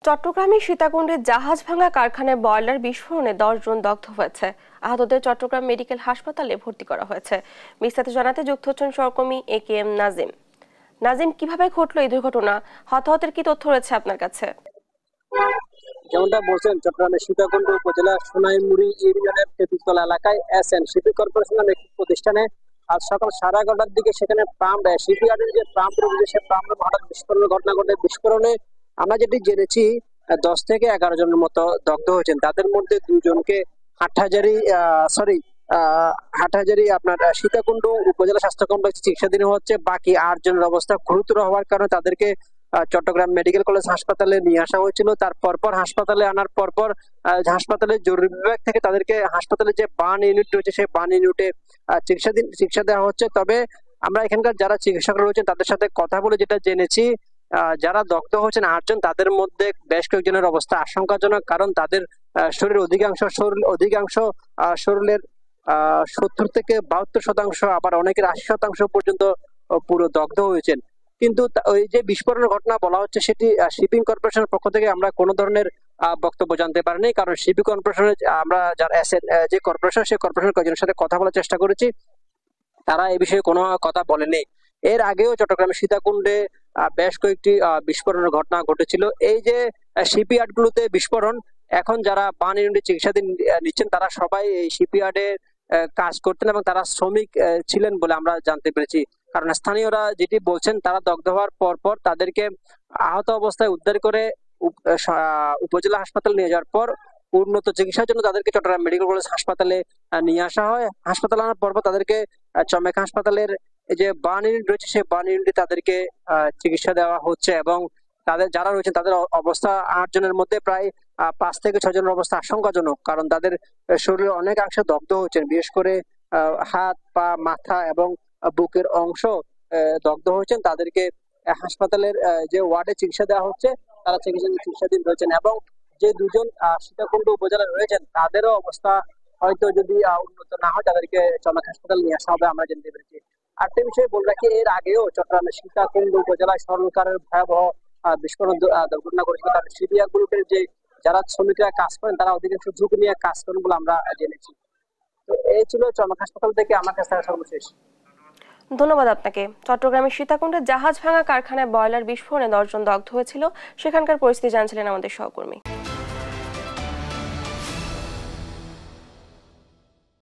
চট্টগ্রামের সীতাকুণ্ডে জাহাজ ভাঙা কারখানায় বয়লার বিস্ফোরণে 10 জন দগ্ধ হয়েছে। আহতদের চট্টগ্রাম মেডিকেল হাসপাতালে ভর্তি করা হয়েছে। বিস্তারিত জানাতে যুক্ত হচ্ছেন সহকর্মী AKM নাজিম। নাজিম, কিভাবে ঘটলো এই দুর্ঘটনা? হতাহতের কি তথ্য রয়েছে আপনার কাছে? যেমনটা বলছেন, চট্টগ্রামের সীতাকুণ্ড উপজেলা সোনাইমুড়ি ইউনিয়নের তেঁতুলতলা এলাকায় SN শিপিং কর্পোরেশন নামে একটি প্রতিষ্ঠানে আজ সকাল 11:30টার দিকে সেখানে পাম্প শিপইয়ার্ডের যে পাম্প রয়েছে সে পাম্পে হঠাৎ বিস্ফোরণের ঘটনা ঘটে। বিস্ফোরণে আমরা যেটি জেনেছি 10 থেকে 11 জনের মতো দগ্ধ হয়েছেন। তাদের মধ্যে 2 জনকে হাটহাজারী আপনার সীতাকুণ্ড উপজেলা স্বাস্থ্য কমপ্লেক্সে চিকিৎসাধীন হচ্ছে। বাকি 8 জনের অবস্থা গুরুতর হওয়ার কারণে তাদেরকে চট্টগ্রাম মেডিকেল কলেজ হাসপাতালে নিয়ে আসা হয়েছিল। তার পরপর হাসপাতালে আনার পরপর হাসপাতালের জরুরি বিভাগ থেকে তাদেরকে হাসপাতালে যে বার্ন ইউনিট রয়েছে সেই বার্ন ইউনিটে চিকিৎসা দেওয়া হচ্ছে। তবে আমরা এখানকার যারা চিকিৎসক রয়েছেন তাদের সাথে কথা বলে যেটা জেনেছি, যারা দগ্ধ হয়েছেন 8 জন, তাদের মধ্যে বেশ কয়েকজনের অবস্থা আশঙ্কাজনক, কারণ তাদের শরীরের অধিকাংশ শরীরের 70 থেকে 72%, আবার অনেকের 80% পর্যন্ত পুরো দগ্ধ হয়েছেন। কিন্তু ওই যে বিস্ফোরণের ঘটনা বলা হচ্ছে সেটি শিপিং কর্পোরেশনের পক্ষ থেকে আমরা কোনো ধরনের বক্তব্য জানতে পারিনি, কারণ শিপিং কর্পোরেশনের আমরা যারা যে কর্পোরেশন সেই কর্পোরেশনের কয়েকজনের সাথে কথা বলার চেষ্টা করেছি, তারা এই বিষয়ে কোনো কথা বলেনি। এর আগেও চট্টগ্রামের সীতাকুণ্ডে বেশ কয়েকটি বিস্ফোরণের ঘটনা ঘটেছিল। এই যে শিপইয়ার্ড গুলোতে বিস্ফোরণ, এখন যারা বার্ন ইউনিটে চিকিৎসাধীন নিচ্ছেন তারা সবাই এই শিপইয়ার্ডে কাজ করতেন এবং তারা শ্রমিক ছিলেন বলে আমরা জানতে পেরেছি। কারণ স্থানীয়রা যেটি বলছেন, তারা দগ্ধ হওয়ার পর তাদেরকে আহত অবস্থায় উদ্ধার করে উপজেলা হাসপাতালে নিয়ে যাওয়ার পর উন্নত চিকিৎসার জন্য তাদেরকে চট্টগ্রাম মেডিকেল কলেজ হাসপাতালে নিয়ে আসা হয়। হাসপাতালে আনার পর তাদেরকে চমেক হাসপাতালের যে বার্ন ইউনিট রয়েছে সেই বার্ন ইউনিটে তাদেরকে চিকিৎসা দেওয়া হচ্ছে এবং তাদের যারা রয়েছেন তাদের অবস্থা 8 জনের মধ্যে প্রায় 5 থেকে 6 জনের অবস্থা আশঙ্কাজনক, কারণ তাদের শরীরে অনেকাংশে দগ্ধ হচ্ছেন। বিশেষ করে হাত, পা, মাথা এবং বুকের অংশ দগ্ধ হয়েছেন। তাদেরকে হাসপাতালের যে ওয়ার্ডে চিকিৎসা দেওয়া হচ্ছে, তারা চিকিৎসাধীন রয়েছেন এবং যে 2 জন সীতাকুণ্ড উপজেলায় রয়েছেন তাদেরও অবস্থা হয়তো যদি উন্নত না হয় তাদেরকে চমেক হাসপাতাল নিয়ে আসা হবে, আমরা জানতে পেরেছি। আরেকটা বিষয় বলে রাখি, এর আগেও চট্টগ্রামের সীতাকুণ্ড উপজেলায় সরকারের ভয়াবহ বিস্ফোরণ দুর্ঘটনা করেছিল। কারণ শিপইয়ার্ড গ্রুপের যে যারা শ্রমিকরা কাজ করেন তারা অধিকাংশ ঝুঁকি নিয়ে কাজ করেন বলে আমরা জেনেছি। তো এই ছিল চমেক হাসপাতাল থেকে আমার কাছে সর্বশেষ। ধন্যবাদ আপনাকে। চট্টগ্রামের সীতাকুণ্ডে জাহাজ ভাঙা কারখানায় বয়লার বিস্ফোরণে 10 জন দগ্ধ হয়েছিল, সেখানকার পরিস্থিতি জানছিলেন আমাদের সহকর্মী।